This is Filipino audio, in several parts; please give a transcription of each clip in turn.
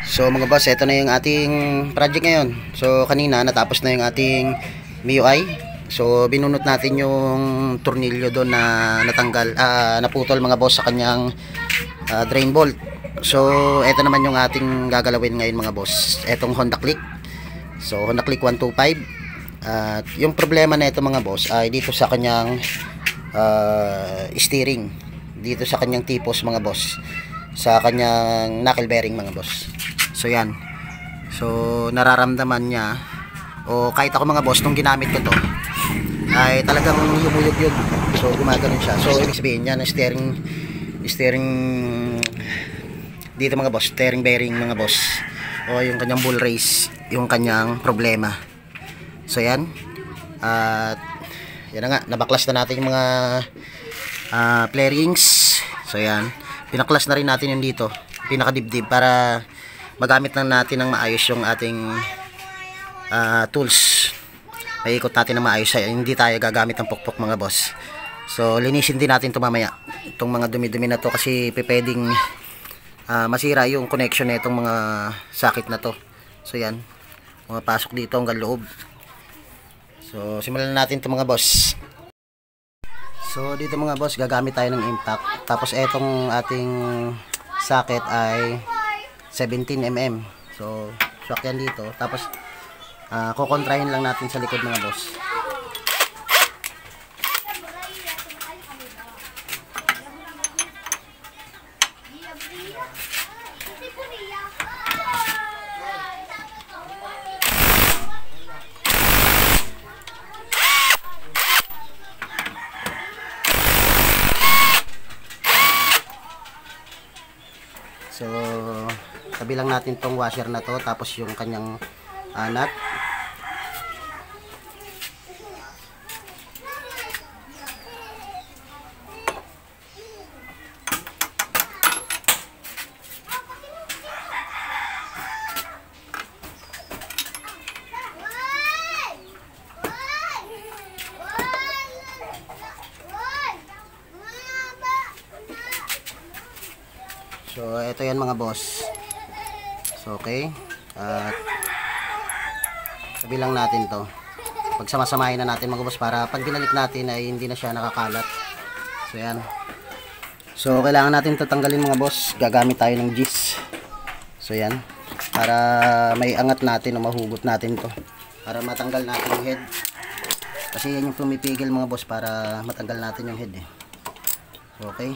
So mga boss, ito na yung ating project ngayon. So kanina natapos na yung ating MIUI. So binunot natin yung tornilyo doon na natanggal, naputol mga boss sa kanyang drain bolt. So ito naman yung ating gagalawin ngayon mga boss. Etong Honda Click. So Honda Click 125. At yung problema na ito mga boss ay dito sa kanyang steering. Dito sa kanyang tipos mga boss. Sa kanyang knuckle bearing mga boss. So yan. So nararamdaman niya, o kahit ako mga boss nung ginamit ko to ay talagang yumuyog-yug. So gumagano siya. So ibig sabihin yan steering dito mga boss, steering bearing mga boss, o yung kanyang bull race, yung kanyang problema. So yan. At yan na nga, nabaklas na natin yung mga play rings. So yan, pinaklas na rin natin yung dito, pinakadibdib, para magamit lang natin ng maayos yung ating tools. Maikot natin ng maayos, hindi tayo gagamit ng pukpok mga boss. So linisin din natin ito mamaya, itong mga dumi-dumi na to, kasi pwedeng masira yung connection na itong mga sakit na to. So yan, pumapasok dito hanggang loob. So simulan natin ito mga boss. So dito mga boss, gagamit tayo ng impact. Tapos etong ating socket ay 17mm. So shock yan dito. Tapos kukontrahin lang natin sa likod mga boss. So tabi lang natin tong washer na to, tapos yung kanyang nut. So ito yan mga boss. So okay, at sabi lang natin to, pagsamasamahin na natin mga boss, para pag binalik natin ay hindi na siya nakakalat. So yan. So kailangan natin ito tanggalin mga boss. Gagamit tayo ng gis. So yan, para may angat natin o mahugot natin to, para matanggal natin yung head, kasi yan yung pumipigil mga boss para matanggal natin yung head So okay.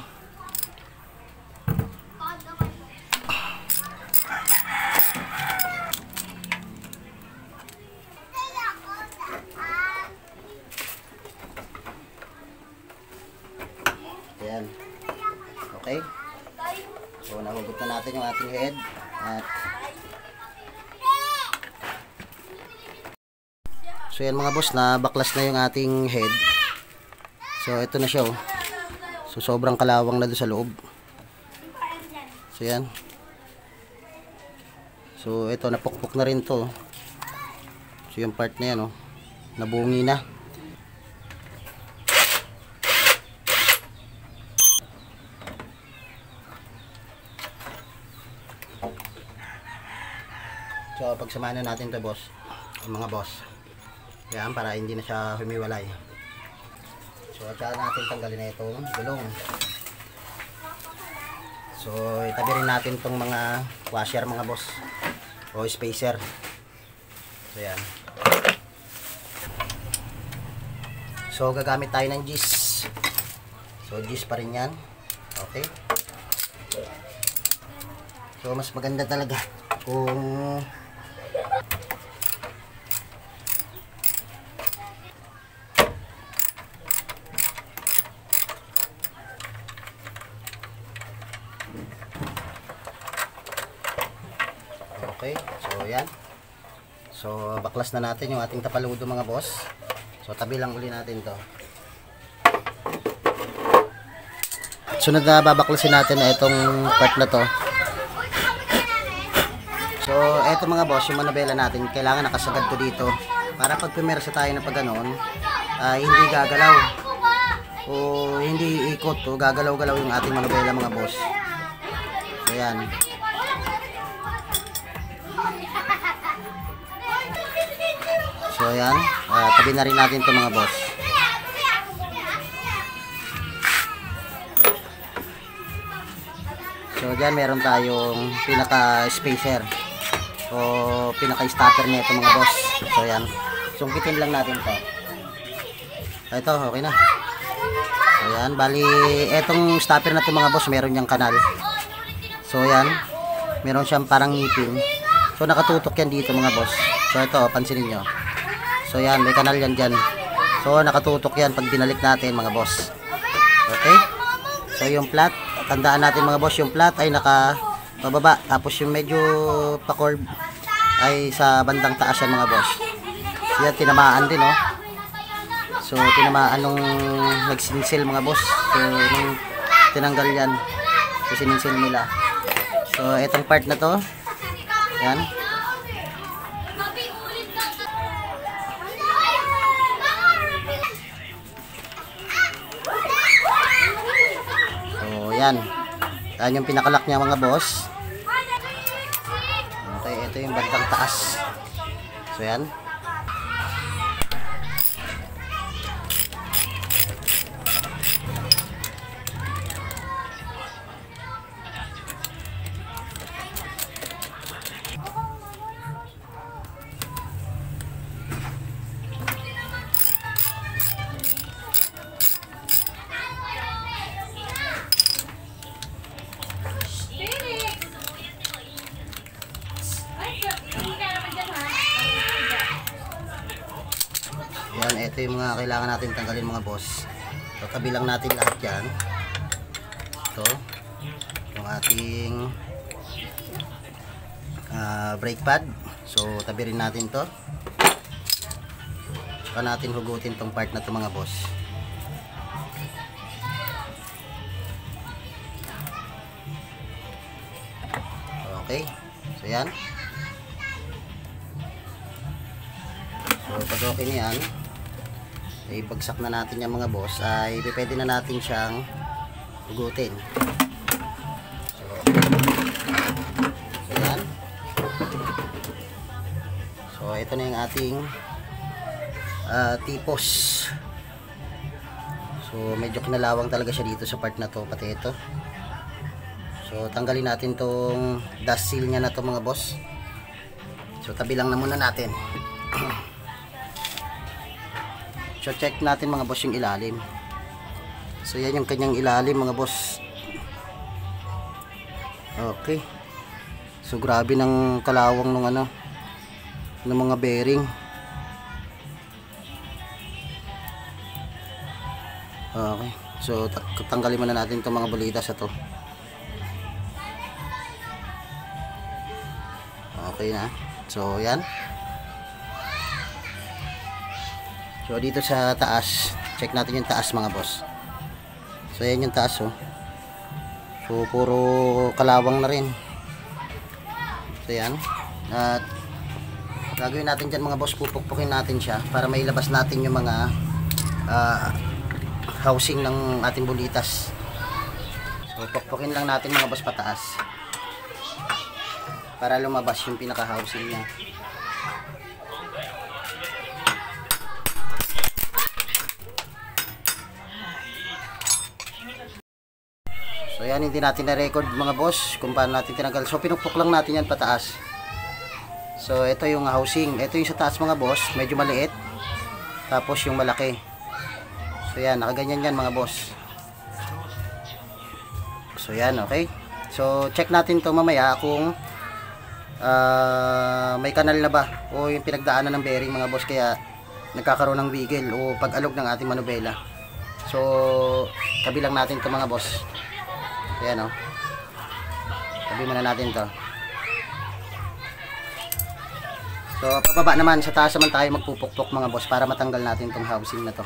Ayan. Okay. So nahugot na natin yung ating head. At so yan mga boss, na baklas na yung ating head. So ito na siya So sobrang kalawang na doon sa loob. So yan. So ito, napukpok na rin to. So yung part na yan nabungi na. So pagsamahan na natin to boss, mga boss. Yan, para hindi na siya humiwalay. So at natin tanggalin na itong gulong. So itabi rin natin itong mga washer mga boss, o spacer. So yan. So gagamit tayo ng gis. So gis pa rin yan. Okay. So mas maganda talaga kung okay. So yan. So baklas na natin yung ating tapaludo mga boss. So tabi lang uli natin to. Sunod na babaklasin natin na itong part na to. So eto mga boss, yung manabela natin, kailangan nakasagad to dito, para pag pumersa tayo na pag ganon, hindi gagalaw o hindi ikot o gagalaw-galaw yung ating manabela mga boss. So yan. So ayan, tabi na rin natin ito mga boss. So dyan meron tayong pinaka-spacer o pinaka-stopper nito mga boss. So ayan, sungkitin lang natin to. Ito, okay na. Ayan, bali etong stopper na to mga boss, meron niyang kanal. So ayan, meron siyang parang ngipin. So nakatutok yan dito mga boss. So ito, pansinin nyo. So yan, may kanal yan dyan. So nakatutok yan pag binalik natin mga boss. Okay? So yung flat, tandaan natin mga boss, yung flat ay nakababa. Tapos yung medyo pa-curve ay sa bandang taas yan mga boss. So yan, tinamaan din oh. So tinamaan nung nagsinsil mga boss. So nung tinanggal yan, so sininsil nila. So itong part na to, yan. So yan. Yan yung pinakalak niya mga boss. Okay, ito yung bandang taas. So yan. Yan, ito yung mga kailangan natin tanggalin mga boss. So tabi lang natin lahat yan. Ito yung ating brake pad. So tabi rin natin to. Saka natin hugutin tong part na to mga boss. Okay, so yan. So pag okay na yan, ibagsak na natin yung mga boss, ay pwede na natin siyang hugutin. So yan. So ito na yung ating tipos. So medyo kinalawang talaga siya dito sa part na to, pati ito. So tanggalin natin tong dust seal nya na to mga boss. So tabi lang na muna natin. So check natin mga boss yung ilalim. So yan yung kanyang ilalim mga boss. Okay. So grabe ng kalawang ng ano, ng mga bearing. Okay. So tanggalin muna natin itong mga bulitas ito. Okay na. So yan. So dito sa taas, check natin yung taas mga boss. So yan yung taas oh. So puro kalawang na rin. So yan. At gagawin natin dyan mga boss, pupukpukin natin siya para mailabas natin yung mga housing ng ating bulitas. So pukpukin lang natin mga boss pataas para lumabas yung pinaka housing niya. So yan, hindi natin na-record mga boss kung paano natin tinanggal. So pinupok lang natin yan pataas. So ito yung housing. Ito yung sa taas mga boss, medyo maliit. Tapos yung malaki. So yan, nakaganyan yan mga boss. So yan, okay. So check natin to mamaya kung may kanal na ba o yung pinagdaanan ng bearing mga boss, kaya nagkakaroon ng wiggle o pag-alog ng ating manubela. So tabi lang natin to mga boss. Ayan o. Tabi muna natin to. So pababa naman, sa taas naman tayo magpupukpok mga boss para matanggal natin tong housing na to.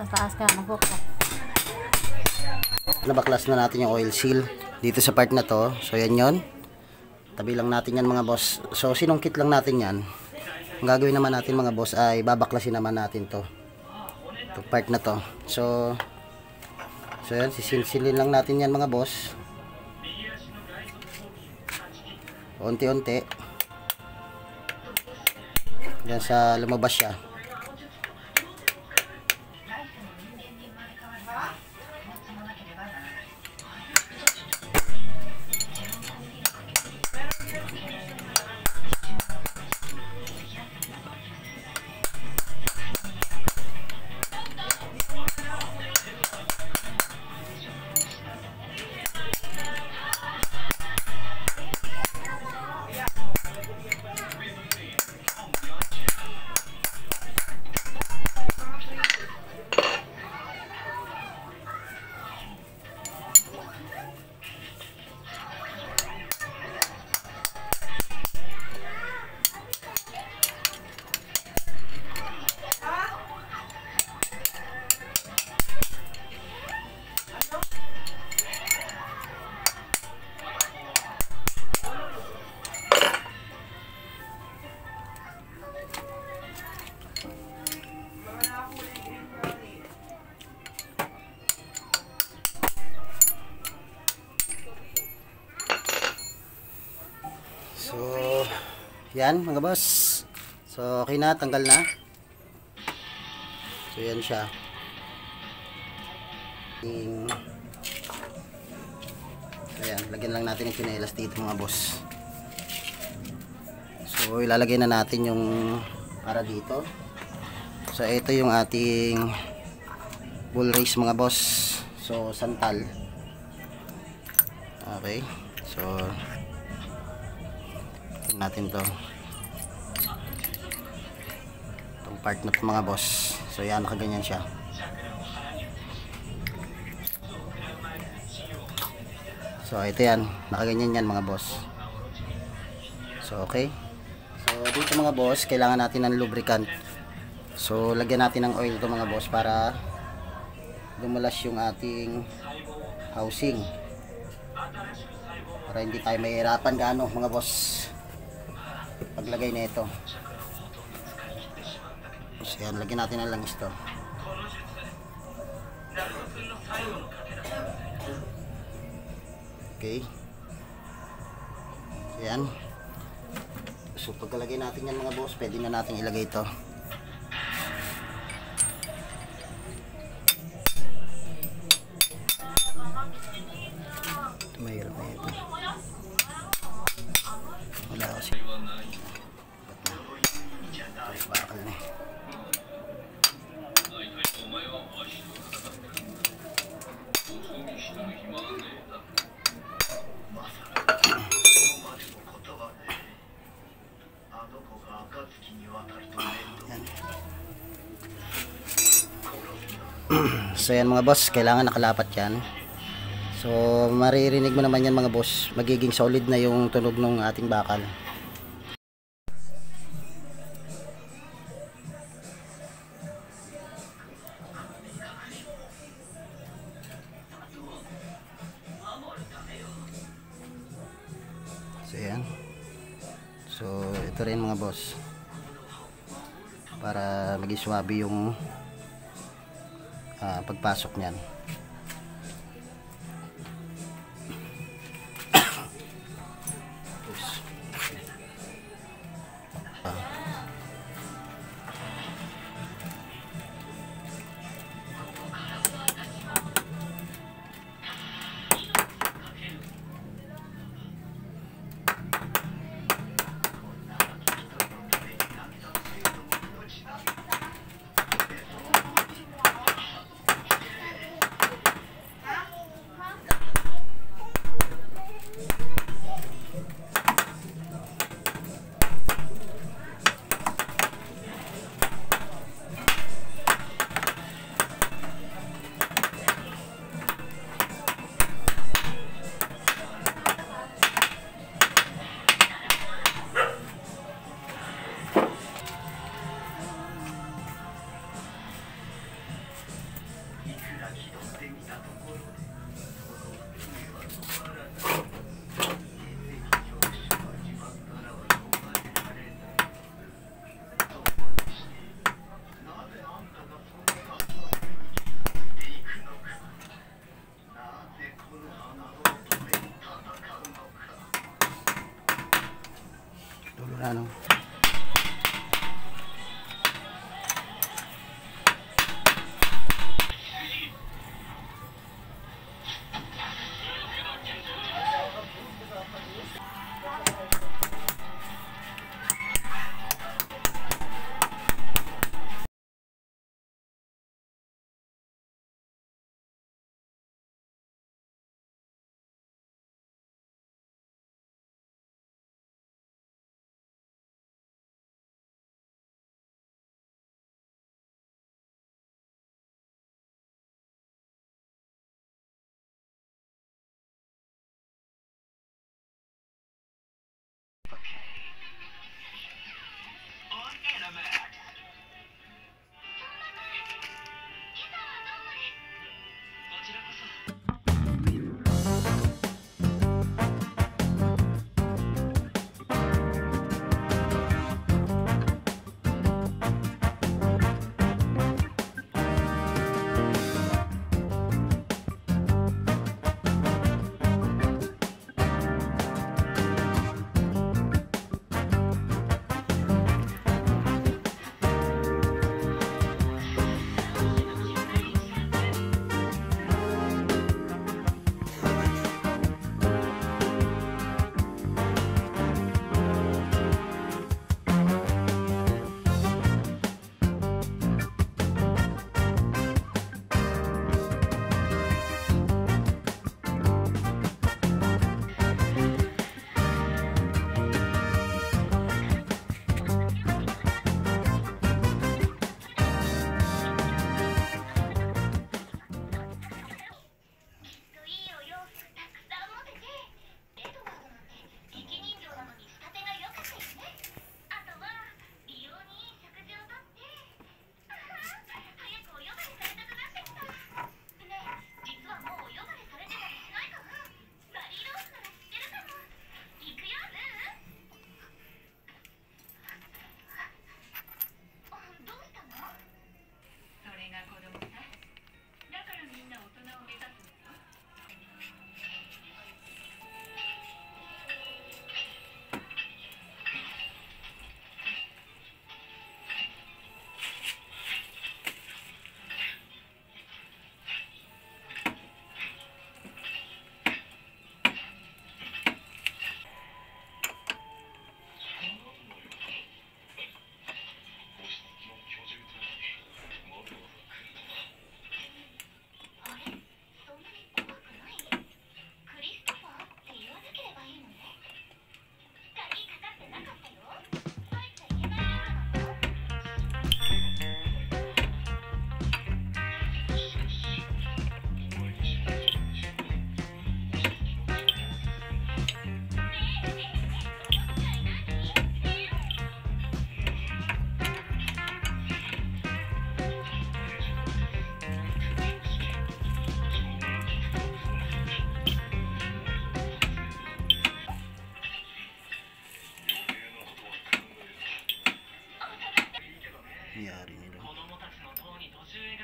Sa taas ka magpukpok. Nabaklas na natin yung oil seal dito sa part na to. So yan yon. Tabi lang natin yan mga boss. So sinungkit lang natin yan. Ang gagawin naman natin mga boss ay babaklasin naman natin to part na to. So So yan, sisilsilin lang natin yan mga boss. Unti-unti. Yan sa lumabas siya. So, yan mga boss. So, okay na, tanggal na. So, yan siya. Ayan, lagyan lang natin yung tsinelas dito mga boss. So, ilalagay na natin yung para dito. So, ito yung ating bull race mga boss. So, santal. Okay. So, natin to itong part na to mga boss. So yan, nakaganyan siya. So ito yan, nakaganyan yan mga boss. So okay. So dito mga boss, kailangan natin ng lubricant. So lagyan natin ng oil to mga boss para dumulas yung ating housing, para hindi tayo mahirapan gaano mga boss paglagay na ito. So yan, lagyan natin ng langis to. Okay. Yan. So pagkalagay natin yan mga boss, pwede na natin ilagay ito. Mahirap na ito. Wala kasi. Bakal na. So yan mga boss, kailangan nakalapat yan. So maririnig mo naman yan mga boss, magiging solid na yung tunog ng ating bakal. So yan. So ito rin mga boss, para maging swabe yung pagpasok niyan.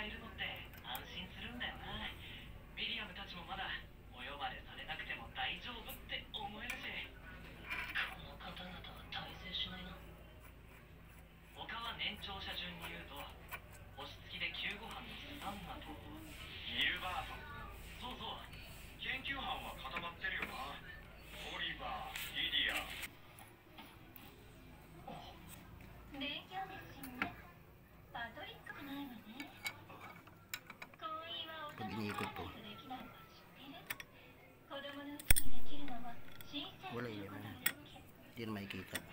がいるのって安心するんだよな。ミリアムたちもまだお呼ばれされなくても大丈夫って思えるし。この方々は大成しないな。他は年長者順に言うと星付きで救護班のサンナとギルバート。そうそう、研究班は固まってるよな。オリバー、リディア。勉強熱心ね。パトリックくないわね。婚姻は大人にならないとできないのは知ってる。子供のうちにできるのは新鮮なことだけ。Hindi na makikita.